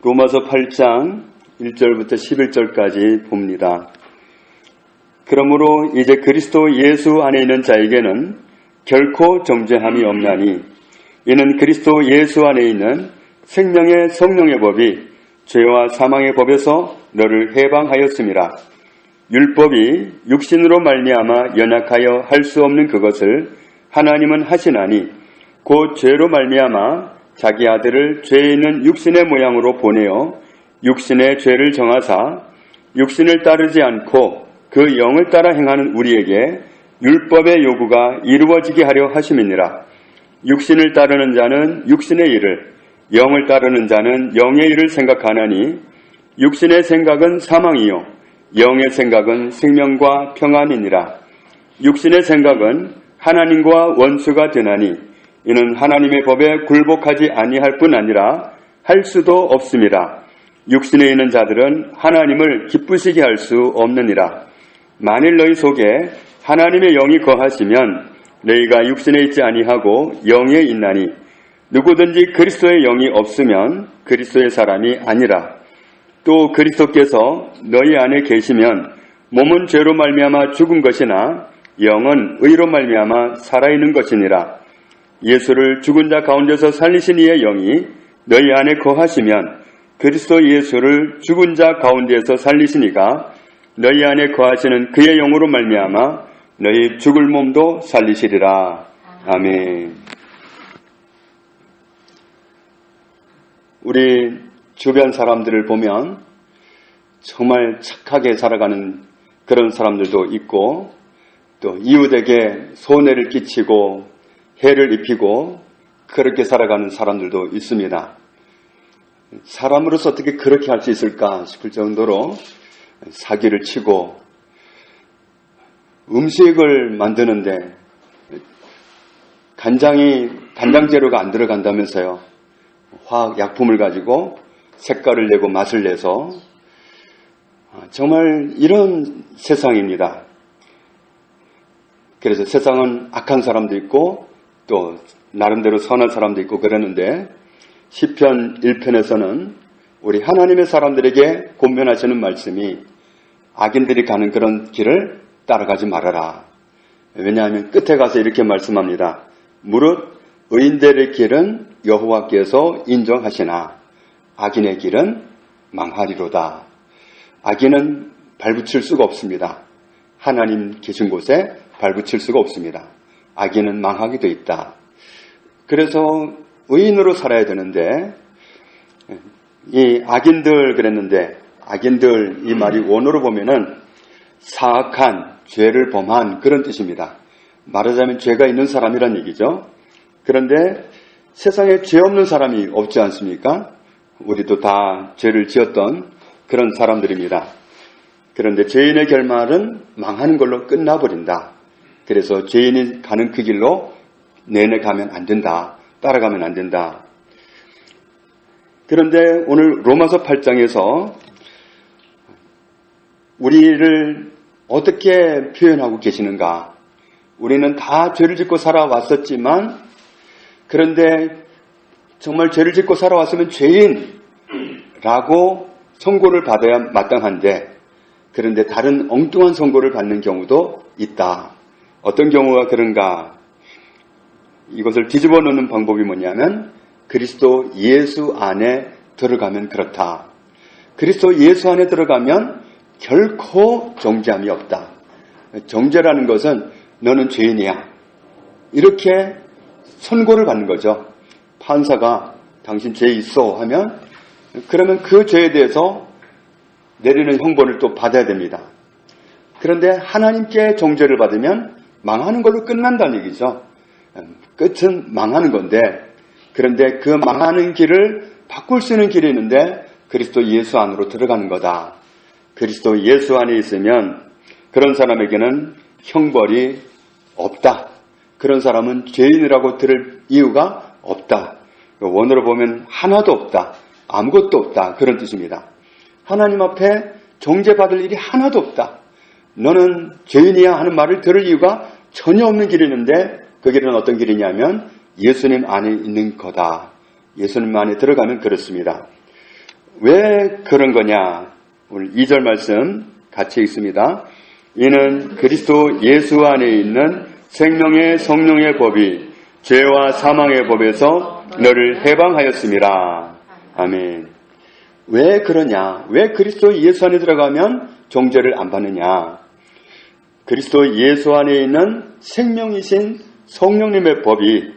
로마서 8장 1절부터 11절까지 봅니다. 그러므로 이제 그리스도 예수 안에 있는 자에게는 결코 정죄함이 없나니 이는 그리스도 예수 안에 있는 생명의 성령의 법이 죄와 사망의 법에서 너를 해방하였음이라. 율법이 육신으로 말미암아 연약하여 할 수 없는 그것을 하나님은 하시나니 곧 죄로 말미암아 자기 아들을 죄 있는 육신의 모양으로 보내어 육신의 죄를 정하사 육신을 따르지 않고 그 영을 따라 행하는 우리에게 율법의 요구가 이루어지게 하려 하심이니라. 육신을 따르는 자는 육신의 일을, 영을 따르는 자는 영의 일을 생각하나니 육신의 생각은 사망이요 영의 생각은 생명과 평안이니라. 육신의 생각은 하나님과 원수가 되나니 이는 하나님의 법에 굴복하지 아니할 뿐 아니라 할 수도 없음이라. 육신에 있는 자들은 하나님을 기쁘시게 할 수 없느니라. 만일 너희 속에 하나님의 영이 거하시면 너희가 육신에 있지 아니하고 영에 있나니 누구든지 그리스도의 영이 없으면 그리스도의 사람이 아니라. 또 그리스도께서 너희 안에 계시면 몸은 죄로 말미암아 죽은 것이나 영은 의로 말미암아 살아있는 것이니라. 예수를 죽은 자 가운데서 살리신 이의 영이 너희 안에 거하시면 그리스도 예수를 죽은 자 가운데서 살리시니가 너희 안에 거하시는 그의 영으로 말미암아 너희 죽을 몸도 살리시리라. 아멘. 우리 주변 사람들을 보면 정말 착하게 살아가는 그런 사람들도 있고 또 이웃에게 손해를 끼치고 해를 입히고 그렇게 살아가는 사람들도 있습니다. 사람으로서 어떻게 그렇게 할 수 있을까 싶을 정도로 사기를 치고 음식을 만드는데 간장 재료가 안 들어간다면서요. 화학 약품을 가지고 색깔을 내고 맛을 내서 정말 이런 세상입니다. 그래서 세상은 악한 사람도 있고 또 나름대로 선한 사람도 있고 그러는데 시편 1편에서는 우리 하나님의 사람들에게 권면하시는 말씀이 악인들이 가는 그런 길을 따라가지 말아라. 왜냐하면 끝에 가서 이렇게 말씀합니다. 무릇 의인들의 길은 여호와께서 인정하시나 악인의 길은 망하리로다. 악인은 발붙일 수가 없습니다. 하나님 계신 곳에 발붙일 수가 없습니다. 악인은 망하게 돼 있다. 그래서 의인으로 살아야 되는데 이 악인들 그랬는데 악인들 이 말이 원어로 보면은 사악한 죄를 범한 그런 뜻입니다. 말하자면 죄가 있는 사람이란 얘기죠. 그런데 세상에 죄 없는 사람이 없지 않습니까? 우리도 다 죄를 지었던 그런 사람들입니다. 그런데 죄인의 결말은 망하는 걸로 끝나버린다. 그래서 죄인이 가는 그 길로 내내 가면 안 된다. 따라가면 안 된다. 그런데 오늘 로마서 8장에서 우리를 어떻게 표현하고 계시는가? 우리는 다 죄를 짓고 살아왔었지만 그런데 정말 죄를 짓고 살아왔으면 죄인라고 선고를 받아야 마땅한데 그런데 다른 엉뚱한 선고를 받는 경우도 있다. 어떤 경우가 그런가? 이것을 뒤집어 놓는 방법이 뭐냐면 그리스도 예수 안에 들어가면 그렇다. 그리스도 예수 안에 들어가면 결코 정죄함이 없다. 정죄라는 것은 너는 죄인이야. 이렇게 선고를 받는 거죠. 판사가 당신 죄 있어 하면 그러면 그 죄에 대해서 내리는 형벌을 또 받아야 됩니다. 그런데 하나님께 정죄를 받으면 망하는 걸로 끝난다는 얘기죠. 끝은 망하는 건데 그런데 그 망하는 길을 바꿀 수 있는 길이 있는데 그리스도 예수 안으로 들어가는 거다. 그리스도 예수 안에 있으면 그런 사람에게는 형벌이 없다. 그런 사람은 죄인이라고 들을 이유가 없다. 원어로 보면 하나도 없다. 아무것도 없다. 그런 뜻입니다. 하나님 앞에 정죄받을 일이 하나도 없다. 너는 죄인이야 하는 말을 들을 이유가 전혀 없는 길이 있는데 그 길은 어떤 길이냐면 예수님 안에 있는 거다. 예수님 안에 들어가면 그렇습니다. 왜 그런 거냐? 오늘 2절 말씀 같이 읽습니다. 이는 그리스도 예수 안에 있는 생명의 성령의 법이 죄와 사망의 법에서 너를 해방하였습니다. 아멘. 왜 그러냐? 왜 그리스도 예수 안에 들어가면 정죄를 안 받느냐? 그리스도 예수 안에 있는 생명이신 성령님의 법이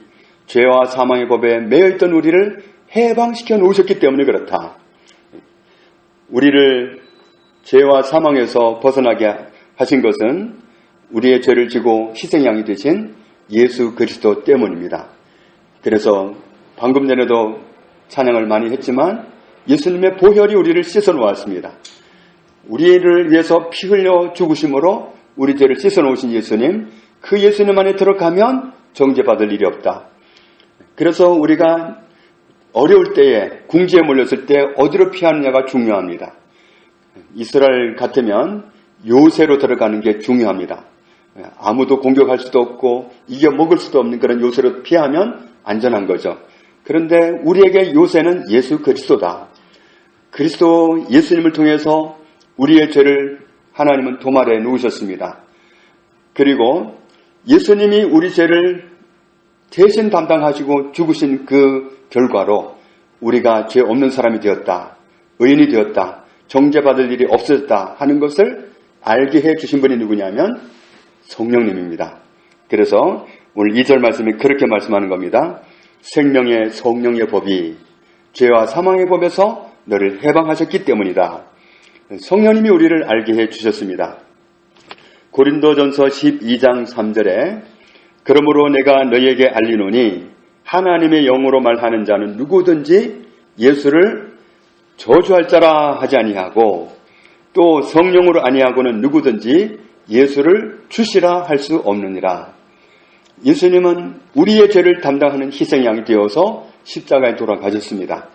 죄와 사망의 법에 매여있던 우리를 해방시켜 놓으셨기 때문에 그렇다. 우리를 죄와 사망에서 벗어나게 하신 것은 우리의 죄를 지고 희생양이 되신 예수 그리스도 때문입니다. 그래서 방금 전에도 찬양을 많이 했지만 예수님의 보혈이 우리를 씻어 놓았습니다. 우리를 위해서 피 흘려 죽으심으로 우리 죄를 씻어 놓으신 예수님, 그 예수님 안에 들어가면 정죄받을 일이 없다. 그래서 우리가 어려울 때에 궁지에 몰렸을 때 어디로 피하느냐가 중요합니다. 이스라엘 같으면 요새로 들어가는 게 중요합니다. 아무도 공격할 수도 없고 이겨먹을 수도 없는 그런 요새로 피하면 안전한 거죠. 그런데 우리에게 요새는 예수 그리스도다. 그리스도 예수님을 통해서 우리의 죄를 하나님은 도말해 놓으셨습니다. 그리고 예수님이 우리 죄를 대신 담당하시고 죽으신 그 결과로 우리가 죄 없는 사람이 되었다. 의인이 되었다. 정죄받을 일이 없어졌다 하는 것을 알게 해주신 분이 누구냐면 성령님입니다. 그래서 오늘 2절 말씀이 그렇게 말씀하는 겁니다. 생명의 성령의 법이 죄와 사망의 법에서 너를 해방하셨기 때문이다. 성령님이 우리를 알게 해주셨습니다. 고린도전서 12장 3절에 그러므로 내가 너희에게 알리노니 하나님의 영으로 말하는 자는 누구든지 예수를 저주할 자라 하지 아니하고 또 성령으로 아니하고는 누구든지 예수를 주시라 할 수 없느니라. 예수님은 우리의 죄를 담당하는 희생양이 되어서 십자가에 돌아가셨습니다.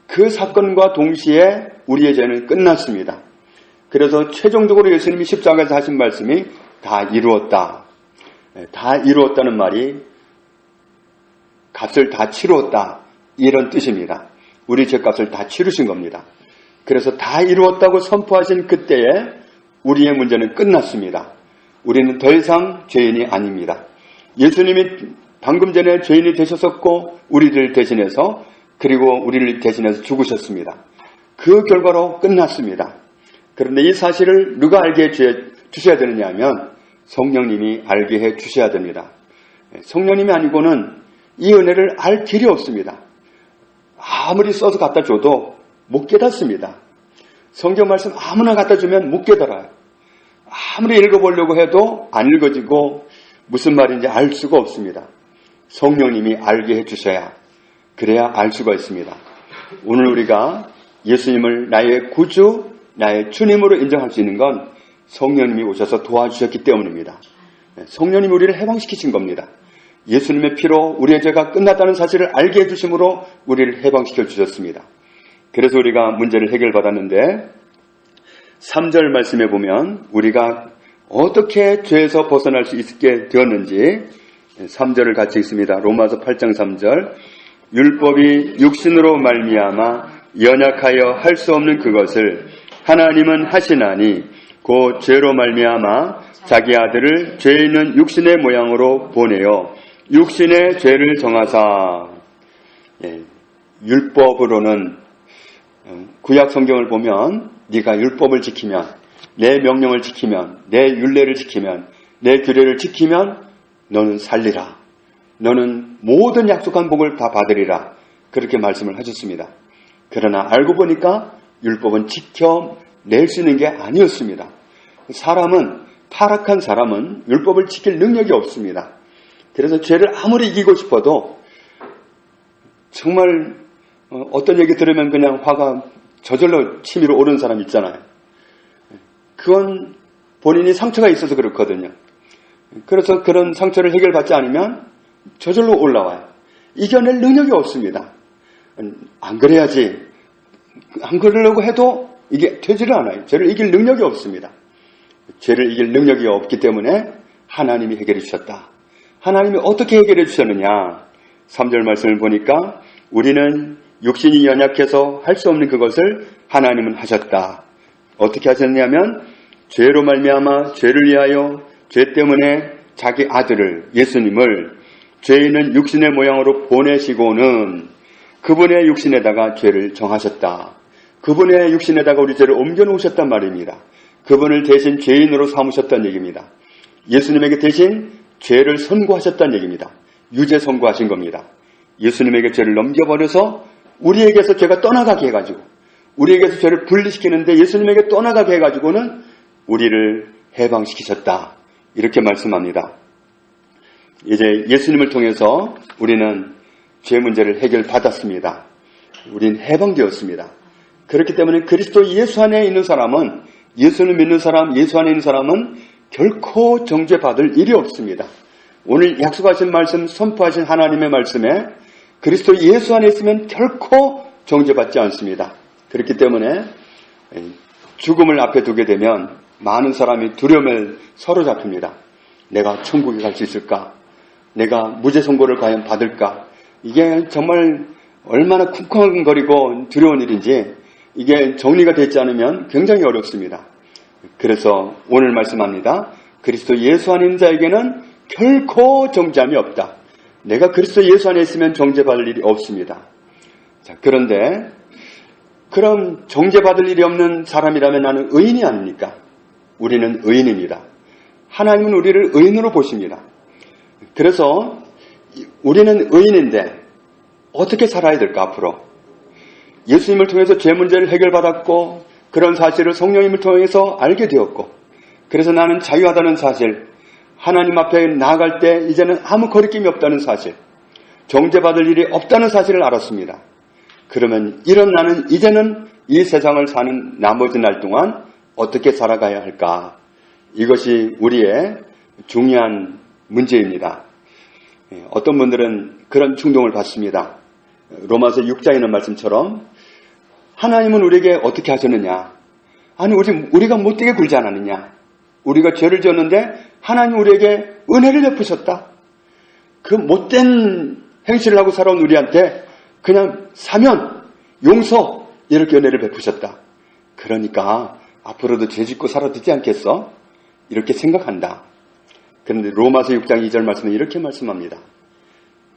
그 사건과 동시에 우리의 죄는 끝났습니다. 그래서 최종적으로 예수님이 십자가에서 하신 말씀이 다 이루었다. 다 이루었다는 말이 값을 다 치루었다. 이런 뜻입니다. 우리 죄값을 다 치르신 겁니다. 그래서 다 이루었다고 선포하신 그때에 우리의 문제는 끝났습니다. 우리는 더 이상 죄인이 아닙니다. 예수님이 방금 전에 죄인이 되셨었고 우리를 대신해서 그리고 우리를 대신해서 죽으셨습니다. 그 결과로 끝났습니다. 그런데 이 사실을 누가 알게 해 주셔야 되느냐 하면 성령님이 알게 해 주셔야 됩니다. 성령님이 아니고는 이 은혜를 알 길이 없습니다. 아무리 써서 갖다 줘도 못 깨닫습니다. 성경 말씀 아무나 갖다 주면 못 깨달아요. 아무리 읽어보려고 해도 안 읽어지고 무슨 말인지 알 수가 없습니다. 성령님이 알게 해주셔야 그래야 알 수가 있습니다. 오늘 우리가 예수님을 나의 구주, 나의 주님으로 인정할 수 있는 건 성령님이 오셔서 도와주셨기 때문입니다. 성령님이 우리를 해방시키신 겁니다. 예수님의 피로 우리의 죄가 끝났다는 사실을 알게 해주심으로 우리를 해방시켜 주셨습니다. 그래서 우리가 문제를 해결받았는데 3절 말씀에 보면 우리가 어떻게 죄에서 벗어날 수 있게 되었는지 3절을 같이 읽습니다. 로마서 8장 3절 율법이 육신으로 말미암아 연약하여 할 수 없는 그것을 하나님은 하시나니 곧 죄로 말미암아 자기 아들을 죄 있는 육신의 모양으로 보내어 육신의 죄를 정하사. 율법으로는 구약 성경을 보면 네가 율법을 지키면 내 명령을 지키면 내 율례를 지키면 내 규례를 지키면 너는 살리라. 너는 모든 약속한 복을 다 받으리라. 그렇게 말씀을 하셨습니다. 그러나 알고 보니까 율법은 지켜낼 수 있는 게 아니었습니다. 타락한 사람은 율법을 지킬 능력이 없습니다. 그래서 죄를 아무리 이기고 싶어도 정말 어떤 얘기 들으면 그냥 화가 저절로 치밀어 오르는 사람 있잖아요. 그건 본인이 상처가 있어서 그렇거든요. 그래서 그런 상처를 해결받지 않으면 저절로 올라와요. 이겨낼 능력이 없습니다. 안 그래야지. 안 그러려고 해도 이게 되지를 않아요. 죄를 이길 능력이 없습니다. 죄를 이길 능력이 없기 때문에 하나님이 해결해 주셨다. 하나님이 어떻게 해결해 주셨느냐? 3절 말씀을 보니까 우리는 육신이 연약해서 할 수 없는 그것을 하나님은 하셨다. 어떻게 하셨냐면 죄로 말미암아 죄를 위하여 죄 때문에 자기 아들을 예수님을 죄 있는 육신의 모양으로 보내시고는 그분의 육신에다가 죄를 정하셨다. 그분의 육신에다가 우리 죄를 옮겨놓으셨단 말입니다. 그분을 대신 죄인으로 삼으셨다는 얘기입니다. 예수님에게 대신 죄를 선고하셨다는 얘기입니다. 유죄 선고하신 겁니다. 예수님에게 죄를 넘겨버려서 우리에게서 죄가 떠나가게 해가지고 우리에게서 죄를 분리시키는데 예수님에게 떠나가게 해가지고는 우리를 해방시키셨다. 이렇게 말씀합니다. 이제 예수님을 통해서 우리는 죄 문제를 해결받았습니다. 우린 해방되었습니다. 그렇기 때문에 그리스도 예수 안에 있는 사람은, 예수를 믿는 사람, 예수 안에 있는 사람은 결코 정죄받을 일이 없습니다. 오늘 약속하신 말씀, 선포하신 하나님의 말씀에 그리스도 예수 안에 있으면 결코 정죄받지 않습니다. 그렇기 때문에 죽음을 앞에 두게 되면 많은 사람이 두려움에 사로잡힙니다. 내가 천국에 갈 수 있을까? 내가 무죄 선고를 과연 받을까? 이게 정말 얼마나 쿵쿵거리고 두려운 일인지 이게 정리가 되지 않으면 굉장히 어렵습니다. 그래서 오늘 말씀합니다. 그리스도 예수 안에 있는 자에게는 결코 정죄함이 없다. 내가 그리스도 예수 안에 있으면 정죄받을 일이 없습니다. 자, 그런데 그럼 정죄받을 일이 없는 사람이라면 나는 의인이 아닙니까? 우리는 의인입니다. 하나님은 우리를 의인으로 보십니다. 그래서 우리는 의인인데 어떻게 살아야 될까 앞으로? 예수님을 통해서 죄 문제를 해결받았고 그런 사실을 성령님을 통해서 알게 되었고 그래서 나는 자유하다는 사실, 하나님 앞에 나아갈 때 이제는 아무 거리낌이 없다는 사실, 정죄받을 일이 없다는 사실을 알았습니다. 그러면 이런 나는 이제는 이 세상을 사는 나머지 날 동안 어떻게 살아가야 할까? 이것이 우리의 중요한 문제입니다. 어떤 분들은 그런 충동을 받습니다. 로마서 6장에 있는 말씀처럼 하나님은 우리에게 어떻게 하셨느냐? 아니 우리가 못되게 굴지 않았느냐? 우리가 죄를 지었는데 하나님 우리에게 은혜를 베푸셨다. 그 못된 행실을 하고 살아온 우리한테 그냥 사면, 용서 이렇게 은혜를 베푸셨다. 그러니까 앞으로도 죄 짓고 살아도 되지 않겠어? 이렇게 생각한다. 그런데 로마서 6장 2절 말씀은 이렇게 말씀합니다.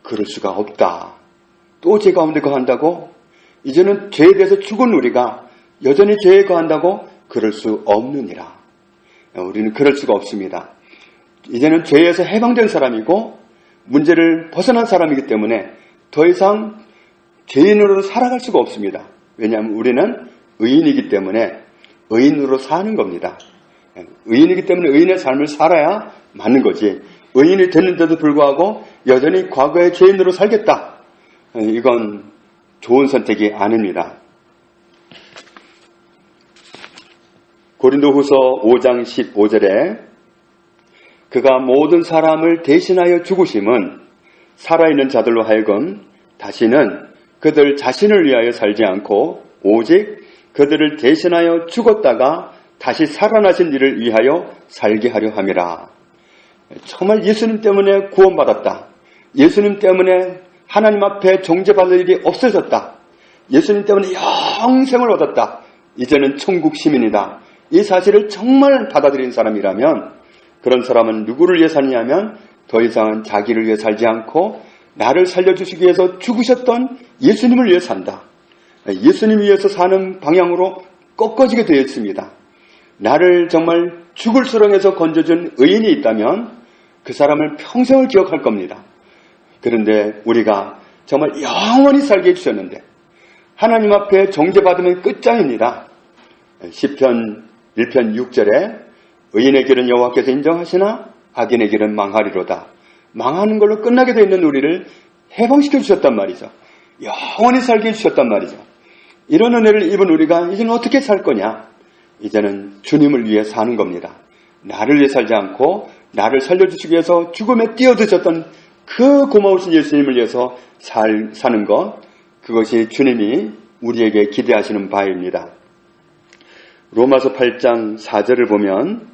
그럴 수가 없다. 또 죄 가운데 거한다고? 이제는 죄에 대해서 죽은 우리가 여전히 죄에 거한다고? 그럴 수 없느니라. 우리는 그럴 수가 없습니다. 이제는 죄에서 해방된 사람이고 문제를 벗어난 사람이기 때문에 더 이상 죄인으로 살아갈 수가 없습니다. 왜냐하면 우리는 의인이기 때문에 의인으로 사는 겁니다. 의인이기 때문에 의인의 삶을 살아야 맞는 거지. 의인이 됐는데도 불구하고 여전히 과거의 죄인으로 살겠다. 이건 좋은 선택이 아닙니다. 고린도후서 5장 15절에 그가 모든 사람을 대신하여 죽으심은 살아있는 자들로 하여금 다시는 그들 자신을 위하여 살지 않고 오직 그들을 대신하여 죽었다가 다시 살아나신 이를 위하여 살게 하려 함이라. 정말 예수님 때문에 구원받았다. 예수님 때문에 하나님 앞에 정죄받을 일이 없어졌다. 예수님 때문에 영생을 얻었다. 이제는 천국 시민이다. 이 사실을 정말 받아들인 사람이라면 그런 사람은 누구를 위해 사느냐면 더 이상은 자기를 위해 살지 않고 나를 살려주시기 위해서 죽으셨던 예수님을 위해 산다. 예수님 위해서 사는 방향으로 꺾어지게 되어 있습니다. 나를 정말 죽을 수렁에서 건져준 의인이 있다면 그 사람을 평생을 기억할 겁니다. 그런데 우리가 정말 영원히 살게 해주셨는데 하나님 앞에 정죄받으면 끝장입니다. 시편 1편 6절에 의인의 길은 여호와께서 인정하시나 악인의 길은 망하리로다. 망하는 걸로 끝나게 되어 있는 우리를 해방시켜 주셨단 말이죠. 영원히 살게 해주셨단 말이죠. 이런 은혜를 입은 우리가 이제는 어떻게 살 거냐? 이제는 주님을 위해 사는 겁니다. 나를 위해 살지 않고 나를 살려주시기 위해서 죽음에 뛰어드셨던 그 고마우신 예수님을 위해서 사는 것, 그것이 주님이 우리에게 기대하시는 바입니다. 로마서 8장 4절을 보면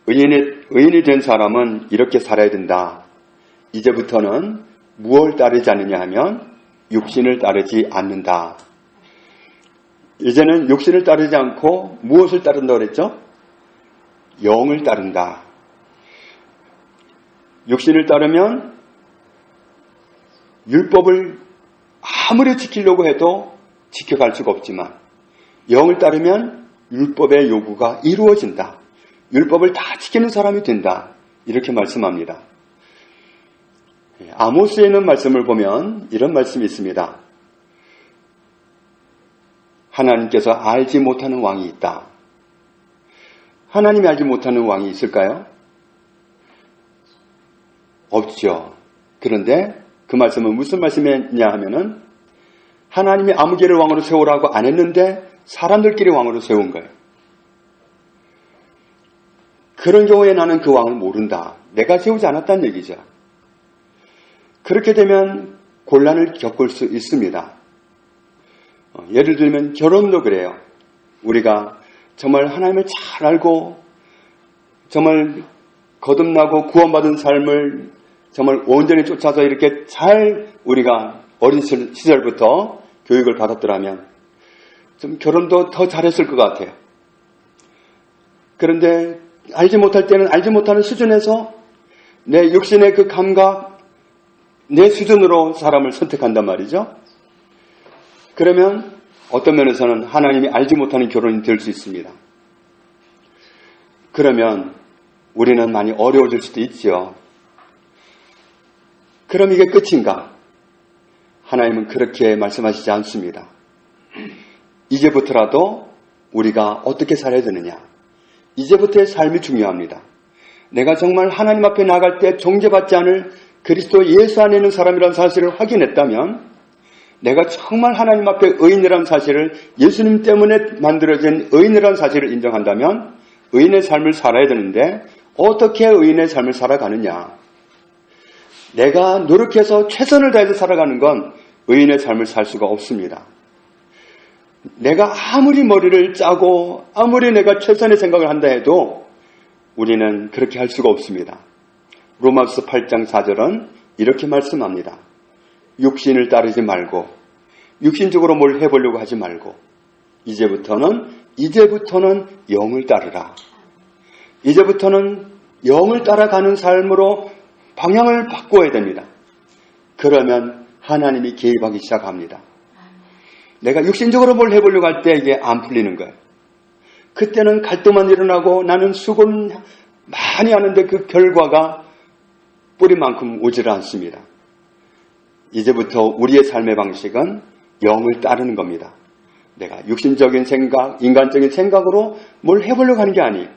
의인이 된 사람은 이렇게 살아야 된다. 이제부터는 무엇을 따르지 않느냐 하면 육신을 따르지 않는다. 이제는 육신을 따르지 않고 무엇을 따른다고 그랬죠? 영을 따른다. 육신을 따르면 율법을 아무리 지키려고 해도 지켜갈 수가 없지만 영을 따르면 율법의 요구가 이루어진다. 율법을 다 지키는 사람이 된다. 이렇게 말씀합니다. 아모스에 있는 말씀을 보면 이런 말씀이 있습니다. 하나님께서 알지 못하는 왕이 있다. 하나님이 알지 못하는 왕이 있을까요? 없죠. 그런데 그 말씀은 무슨 말씀이냐 하면은 하나님이 아무개를 왕으로 세우라고 안 했는데 사람들끼리 왕으로 세운 거예요. 그런 경우에 나는 그 왕을 모른다. 내가 세우지 않았다는 얘기죠. 그렇게 되면 곤란을 겪을 수 있습니다. 예를 들면 결혼도 그래요. 우리가 정말 하나님을 잘 알고 정말 거듭나고 구원받은 삶을 정말 온전히 쫓아서 이렇게 잘 우리가 어린 시절부터 교육을 받았더라면 좀 결혼도 더 잘했을 것 같아요. 그런데 알지 못할 때는 알지 못하는 수준에서 내 육신의 그 감각, 내 수준으로 사람을 선택한단 말이죠. 그러면 어떤 면에서는 하나님이 알지 못하는 결혼이 될 수 있습니다. 그러면 우리는 많이 어려워질 수도 있죠. 그럼 이게 끝인가? 하나님은 그렇게 말씀하시지 않습니다. 이제부터라도 우리가 어떻게 살아야 되느냐? 이제부터의 삶이 중요합니다. 내가 정말 하나님 앞에 나갈 때 정죄받지 않을 그리스도 예수 안에 있는 사람이라는 사실을 확인했다면 내가 정말 하나님 앞에 의인이라는 사실을 예수님 때문에 만들어진 의인이라는 사실을 인정한다면 의인의 삶을 살아야 되는데 어떻게 의인의 삶을 살아가느냐? 내가 노력해서 최선을 다해서 살아가는 건 의인의 삶을 살 수가 없습니다. 내가 아무리 머리를 짜고 아무리 내가 최선의 생각을 한다 해도 우리는 그렇게 할 수가 없습니다. 로마서 8장 4절은 이렇게 말씀합니다. 육신을 따르지 말고 육신적으로 뭘 해보려고 하지 말고 이제부터는 영을 따르라. 이제부터는 영을 따라가는 삶으로 방향을 바꿔야 됩니다. 그러면 하나님이 개입하기 시작합니다. 내가 육신적으로 뭘 해보려고 할 때 이게 안 풀리는 거예요. 그때는 갈등만 일어나고 나는 수고는 많이 하는데 그 결과가 뿌리만큼 오지를 않습니다. 이제부터 우리의 삶의 방식은 영을 따르는 겁니다. 내가 육신적인 생각, 인간적인 생각으로 뭘 해보려고 하는 게 아니에요.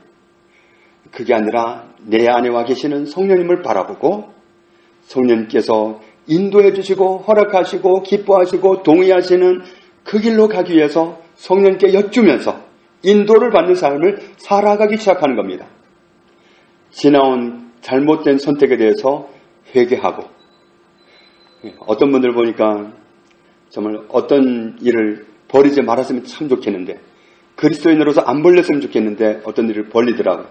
그게 아니라 내 안에 와 계시는 성령님을 바라보고 성령님께서 인도해 주시고 허락하시고 기뻐하시고 동의하시는 그 길로 가기 위해서 성령님께 여쭈면서 인도를 받는 삶을 살아가기 시작하는 겁니다. 지나온 잘못된 선택에 대해서 회개하고 어떤 분들 보니까 정말 어떤 일을 버리지 말았으면 참 좋겠는데 그리스도인으로서 안 벌렸으면 좋겠는데 어떤 일을 벌리더라고요.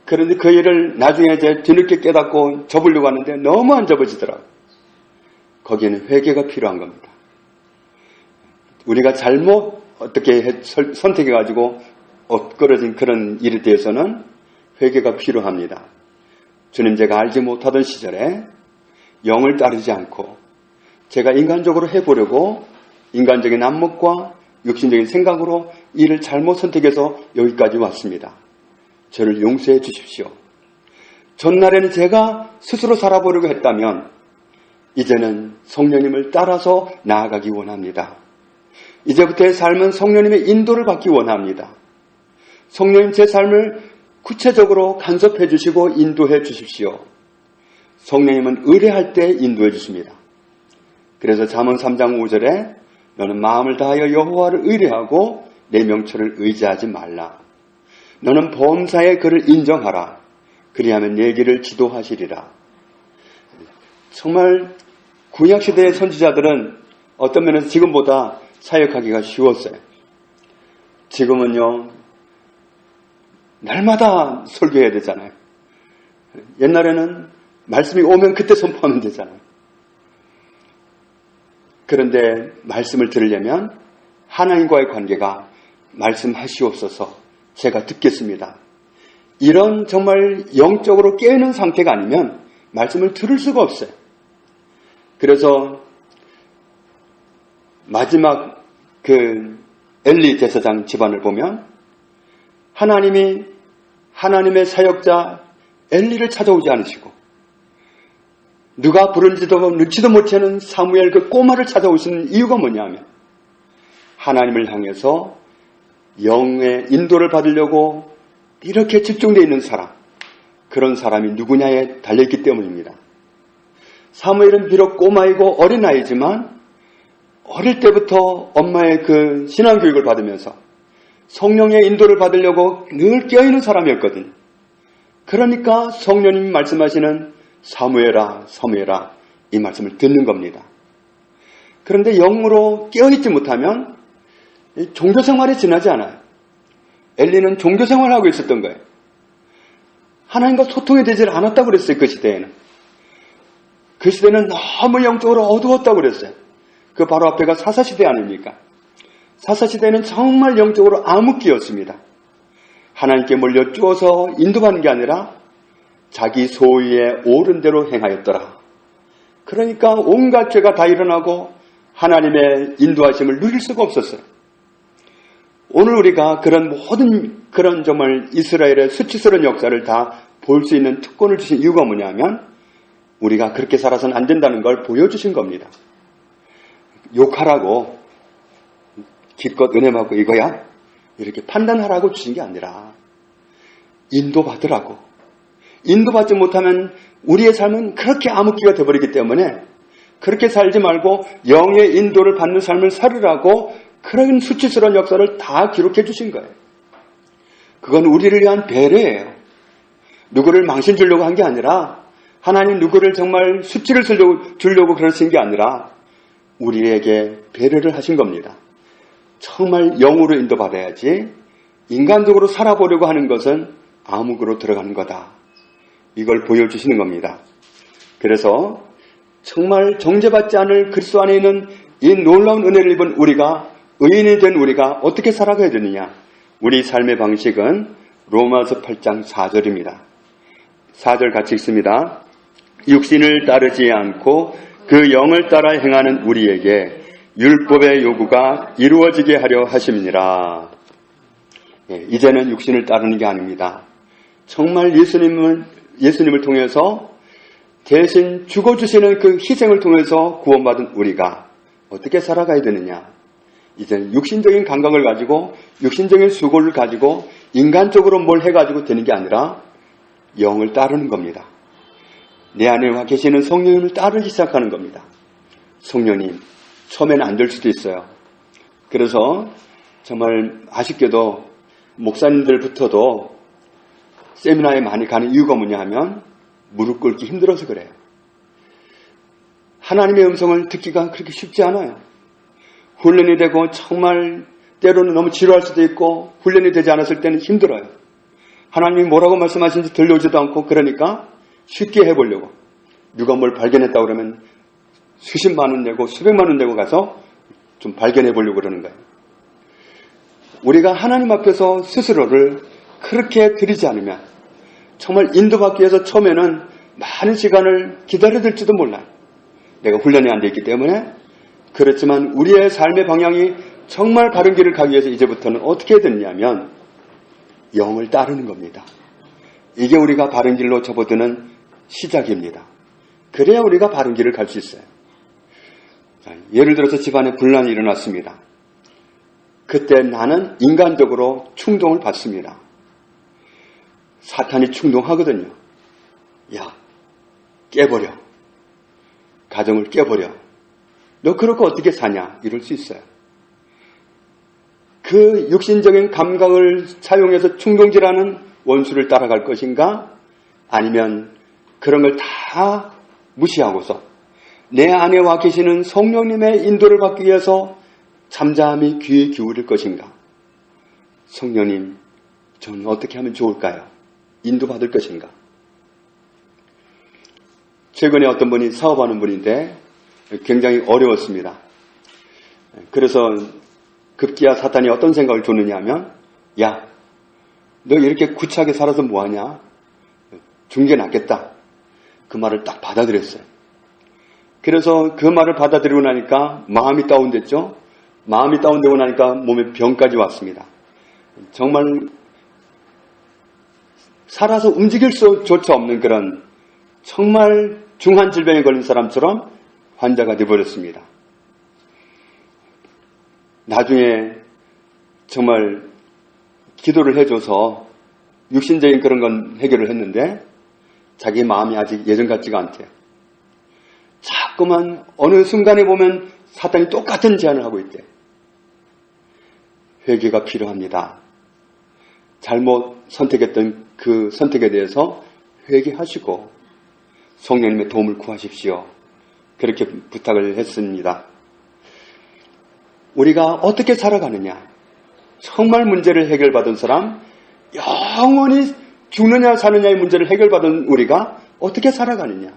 그런데 그 일을 나중에 이제 뒤늦게 깨닫고 접으려고 하는데 너무 안 접어지더라고요. 거기에는 회개가 필요한 겁니다. 우리가 잘못 어떻게 선택해가지고 엇걸어진 그런 일에 대해서는 회개가 필요합니다. 주님, 제가 알지 못하던 시절에 영을 따르지 않고 제가 인간적으로 해보려고 인간적인 안목과 육신적인 생각으로 일을 잘못 선택해서 여기까지 왔습니다. 저를 용서해 주십시오. 전날에는 제가 스스로 살아보려고 했다면 이제는 성령님을 따라서 나아가기 원합니다. 이제부터의 삶은 성령님의 인도를 받기 원합니다. 성령님 제 삶을 구체적으로 간섭해 주시고 인도해 주십시오. 성령님은 의뢰할 때 인도해 주십니다. 그래서 잠언 3장 5절에 너는 마음을 다하여 여호와를 의뢰하고 내 명철을 의지하지 말라. 너는 범사의 그를 인정하라. 그리하면 내 길을 지도하시리라. 정말 구약시대의 선지자들은 어떤 면에서 지금보다 사역하기가 쉬웠어요. 지금은요, 날마다 설교해야 되잖아요. 옛날에는 말씀이 오면 그때 선포하면 되잖아요. 그런데 말씀을 들으려면 하나님과의 관계가 말씀하시옵소서 제가 듣겠습니다. 이런 정말 영적으로 깨어있는 상태가 아니면 말씀을 들을 수가 없어요. 그래서 마지막 그 엘리 제사장 집안을 보면 하나님이 하나님의 사역자 엘리를 찾아오지 않으시고 누가 부른지도 넣지도 못하는 사무엘 그 꼬마를 찾아오시는 이유가 뭐냐면 하나님을 향해서 영의 인도를 받으려고 이렇게 집중되어 있는 사람, 그런 사람이 누구냐에 달려있기 때문입니다. 사무엘은 비록 꼬마이고 어린아이지만 어릴 때부터 엄마의 그 신앙교육을 받으면서 성령의 인도를 받으려고 늘 깨어있는 사람이었거든요. 그러니까 성령님이 말씀하시는 사무엘아 사무엘아 이 말씀을 듣는 겁니다. 그런데 영으로 깨어있지 못하면 종교생활에 지나지 않아요. 엘리는 종교생활을 하고 있었던 거예요. 하나님과 소통이 되질 않았다고 그랬어요. 그 시대에는. 그 시대는 너무 영적으로 어두웠다고 그랬어요. 그 바로 앞에가 사사시대 아닙니까? 사사시대는 정말 영적으로 암흑기였습니다. 하나님께 몰려 쪼어서 인도받는 게 아니라 자기 소유에 옳은 대로 행하였더라. 그러니까 온갖 죄가 다 일어나고 하나님의 인도하심을 누릴 수가 없었어요. 오늘 우리가 그런 모든 그런 정말 이스라엘의 수치스러운 역사를 다 볼 수 있는 특권을 주신 이유가 뭐냐면 우리가 그렇게 살아서는 안 된다는 걸 보여주신 겁니다. 욕하라고 기껏 은혜 받고 이거야 이렇게 판단하라고 주신 게 아니라 인도받으라고. 인도받지 못하면 우리의 삶은 그렇게 암흑기가 되어버리기 때문에 그렇게 살지 말고 영의 인도를 받는 삶을 살으라고 그런 수치스러운 역사를 다 기록해 주신 거예요. 그건 우리를 위한 배려예요. 누구를 망신 주려고 한 게 아니라 하나님 누구를 정말 수치를 주려고 그러신 게 아니라 우리에게 배려를 하신 겁니다. 정말 영으로 인도받아야지 인간적으로 살아보려고 하는 것은 암흑으로 들어가는 거다. 이걸 보여주시는 겁니다. 그래서 정말 정죄받지 않을 그리스도 안에 있는 이 놀라운 은혜를 입은 우리가 의인이 된 우리가 어떻게 살아가야 되느냐. 우리 삶의 방식은 로마서 8장 4절입니다. 4절 같이 읽습니다. 육신을 따르지 않고 그 영을 따라 행하는 우리에게 율법의 요구가 이루어지게 하려 하심이니라. 이제는 육신을 따르는 게 아닙니다. 정말 예수님을 통해서 대신 죽어주시는 그 희생을 통해서 구원받은 우리가 어떻게 살아가야 되느냐. 이제는 육신적인 감각을 가지고 육신적인 수고를 가지고 인간적으로 뭘 해가지고 되는 게 아니라 영을 따르는 겁니다. 내 안에 와 계시는 성령님을 따르기 시작하는 겁니다. 성령님, 처음에는 안 될 수도 있어요. 그래서 정말 아쉽게도 목사님들부터도 세미나에 많이 가는 이유가 뭐냐 하면 무릎 꿇기 힘들어서 그래요. 하나님의 음성을 듣기가 그렇게 쉽지 않아요. 훈련이 되고 정말 때로는 너무 지루할 수도 있고 훈련이 되지 않았을 때는 힘들어요. 하나님이 뭐라고 말씀하시는지 들려오지도 않고 그러니까 쉽게 해보려고 누가 뭘 발견했다고 그러면 수십만 원 내고 수백만 원 내고 가서 좀 발견해보려고 그러는 거예요. 우리가 하나님 앞에서 스스로를 그렇게 드리지 않으면 정말 인도받기 위해서 처음에는 많은 시간을 기다려야 될지도 몰라요. 내가 훈련이 안 돼 있기 때문에. 그렇지만 우리의 삶의 방향이 정말 바른 길을 가기 위해서 이제부터는 어떻게 해야 되느냐면 영을 따르는 겁니다. 이게 우리가 바른 길로 접어드는 시작입니다. 그래야 우리가 바른 길을 갈 수 있어요. 자, 예를 들어서 집안에 분란이 일어났습니다. 그때 나는 인간적으로 충동을 받습니다. 사탄이 충동하거든요. 야, 깨버려. 가정을 깨버려. 너 그렇고 어떻게 사냐? 이럴 수 있어요. 그 육신적인 감각을 사용해서 충동질하는 원수를 따라갈 것인가? 아니면 그런 걸 다 무시하고서 내 안에 와 계시는 성령님의 인도를 받기 위해서 잠잠히 귀에 기울일 것인가? 성령님, 저는 어떻게 하면 좋을까요? 인도받을 것인가? 최근에 어떤 분이 사업하는 분인데 굉장히 어려웠습니다. 그래서 급기야 사탄이 어떤 생각을 줬느냐 하면, 야, 너 이렇게 구차하게 살아서 뭐하냐? 죽는 게 낫겠다. 그 말을 딱 받아들였어요. 그래서 그 말을 받아들이고 나니까 마음이 다운됐죠. 마음이 다운되고 나니까 몸에 병까지 왔습니다. 정말 살아서 움직일 수조차 없는 그런 정말 중한 질병에 걸린 사람처럼 환자가 되어버렸습니다. 나중에 정말 기도를 해줘서 육신적인 그런 건 해결을 했는데 자기 마음이 아직 예전 같지가 않대요. 자꾸만 어느 순간에 보면 사탄이 똑같은 제안을 하고 있대. 회개가 필요합니다. 잘못 선택했던 그 선택에 대해서 회개하시고 성령님의 도움을 구하십시오. 그렇게 부탁을 했습니다. 우리가 어떻게 살아가느냐? 정말 문제를 해결받은 사람, 영원히 죽느냐 사느냐의 문제를 해결받은 우리가 어떻게 살아가느냐?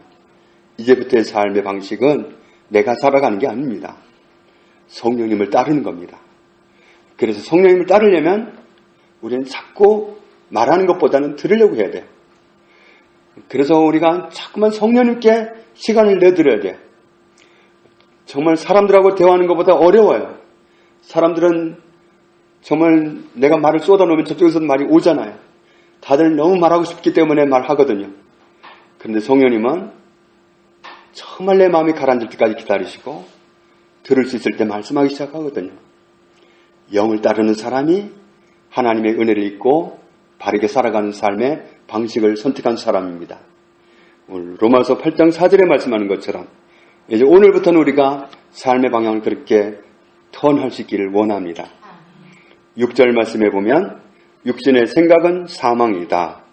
이제부터의 삶의 방식은 내가 살아가는 게 아닙니다. 성령님을 따르는 겁니다. 그래서 성령님을 따르려면 우리는 자꾸 말하는 것보다는 들으려고 해야 돼요. 그래서 우리가 자꾸만 성령님께 시간을 내드려야 돼요. 정말 사람들하고 대화하는 것보다 어려워요. 사람들은 정말 내가 말을 쏟아놓으면 저쪽에서 말이 오잖아요. 다들 너무 말하고 싶기 때문에 말하거든요. 그런데 성령님은 정말 내 마음이 가라앉을 때까지 기다리시고 들을 수 있을 때 말씀하기 시작하거든요. 영을 따르는 사람이 하나님의 은혜를 잊고 바르게 살아가는 삶의 방식을 선택한 사람입니다. 오늘 로마서 8장 4절에 말씀하는 것처럼 이제 오늘부터는 우리가 삶의 방향을 그렇게 턴할 수 있기를 원합니다. 6절 말씀에 보면 육신의 생각은 사망이다.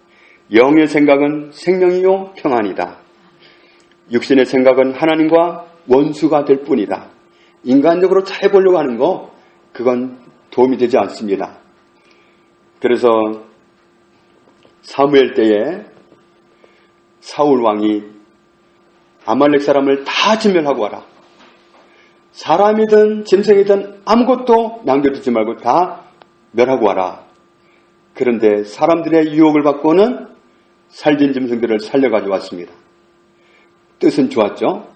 영의 생각은 생명이요 평안이다. 육신의 생각은 하나님과 원수가 될 뿐이다. 인간적으로 잘해보려고 하는 거 그건 도움이 되지 않습니다. 그래서 사무엘 때에 사울 왕이 아말렉 사람을 다 진멸하고 와라. 사람이든 짐승이든 아무것도 남겨두지 말고 다 멸하고 와라. 그런데 사람들의 유혹을 받고는 살진 짐승들을 살려가지고 왔습니다. 뜻은 좋았죠.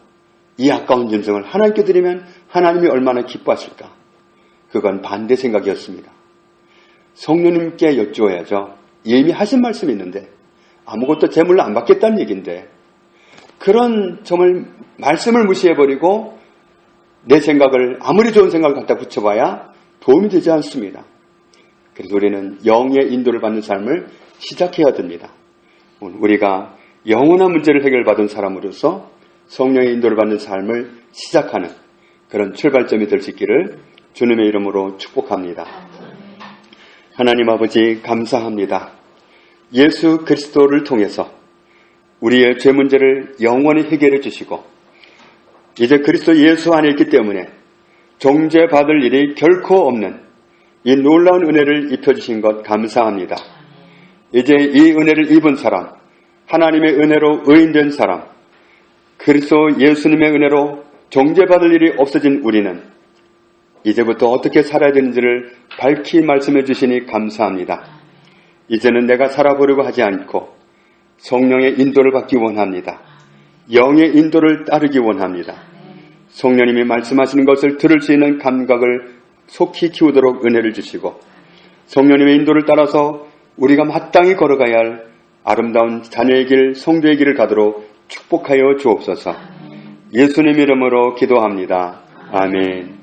이 아까운 짐승을 하나님께 드리면 하나님이 얼마나 기뻐하실까. 그건 반대 생각이었습니다. 성령님께 여쭈어야죠. 이미 하신 말씀이 있는데 아무것도 제물로 안 받겠다는 얘기인데 그런 정말 말씀을 무시해버리고 내 생각을 아무리 좋은 생각을 갖다 붙여봐야 도움이 되지 않습니다. 그래서 우리는 영의 인도를 받는 삶을 시작해야 됩니다. 우리가 영원한 문제를 해결받은 사람으로서 성령의 인도를 받는 삶을 시작하는 그런 출발점이 될 수 있기를 주님의 이름으로 축복합니다. 하나님 아버지 감사합니다. 예수 그리스도를 통해서 우리의 죄 문제를 영원히 해결해 주시고 이제 그리스도 예수 안에 있기 때문에 정죄받을 일이 결코 없는 이 놀라운 은혜를 입혀주신 것 감사합니다. 이제 이 은혜를 입은 사람, 하나님의 은혜로 의인된 사람, 그리스도 예수님의 은혜로 정죄받을 일이 없어진 우리는 이제부터 어떻게 살아야 되는지를 밝히 말씀해 주시니 감사합니다. 이제는 내가 살아보려고 하지 않고 성령의 인도를 받기 원합니다. 영의 인도를 따르기 원합니다. 성령님이 말씀하시는 것을 들을 수 있는 감각을 속히 키우도록 은혜를 주시고 성령님의 인도를 따라서 우리가 마땅히 걸어가야 할 아름다운 자녀의 길, 성도의 길을 가도록 축복하여 주옵소서. 예수님 이름으로 기도합니다. 아멘.